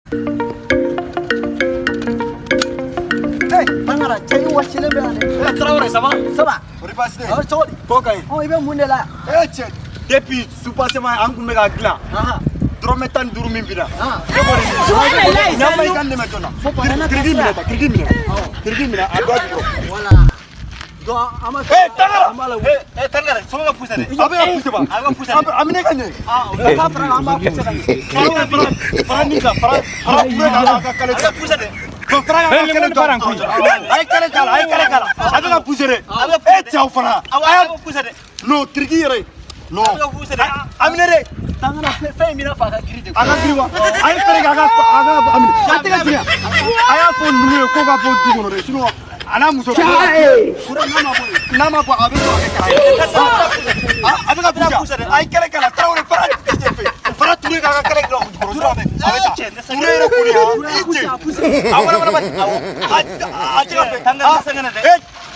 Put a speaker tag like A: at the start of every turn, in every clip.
A: Hey, tangara, cai wasi le berani.
B: Traoré, ça va?
A: Ça va?
B: On est passé.
A: Oh, sorry.
B: Kokay.
A: Oh, ibe munde la.
B: Eh, tiens. Depuis soupassement an kun bɛ ka dilan. Dɔrɔmɛ 15 min bina. N'an i ka dɛmɛ joona. Kiriki minɛ ta, kiriki minɛ. Kiriki minɛ a doit jukɔrɔ.
A: Voilà. Do ama.
B: Tangara. Tangara, sɔgɔ ka pousse dɛ. A bɛ ka pousse ba? A bɛ ka pousse dɛ. A minɛ ka ɲɛ.
A: O ka fara an b'a pousse ka ɲɛ.
B: Fara min kan, fara ka kale. A bɛ pousse dɛ. Bon, fara ka kale dɔrɔn. A ye kale k'a la, a ye kale k'a la. A bɛ ka pousse dɛ. E cɛw fana. A bɛ pousse dɛ. Non, kiriki yɛrɛ. Non. A bɛ ka pousse dɛ. A minɛ dɛ.
A: Tangara fɛn min na fa ka giri de.
B: A ka giri wa? A ye kale k'a ka minɛ. A tɛ ka jigin. A y'a fɔ numu ye ko ka bɔ du kɔnɔ dɛ, sinon a n'a muso. N'a ma bɔ a bɛ sɔrɔ ka kɛ. A bɛ ka pousse dɛ. A ye kale k'a la. Tarawele fara fara Ture k'a ka kale k'a la. A bɛ taa. Ture yɛrɛ kɔni a wala wala ba. A tɛ ka fɛ. Tangara sɛgɛnna dɛ.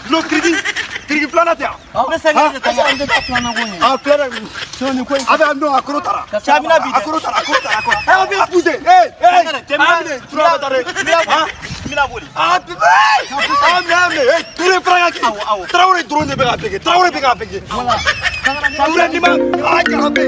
B: Lo kiriki filanan tɛ yan.
A: Ne sɛgɛnna de Tangara. An tɛ taa filanan ko ye.
B: A filanan.
A: Sinon nin ko in.
B: A bɛ non a kɔrɔ tara.
A: Sabina bi.
B: A kɔrɔ tara. A bɛ ka pousse. Ture bɛ taa dɛ. Mina boli. Mais Ture fara ka kɛ. Tarawele dɔrɔn de bɛ ka bɛɛ kɛ. Tarawele bɛ ka bɛɛ kɛ.
A: Voilà.
B: Ture ni ma. A ka bɛɛ.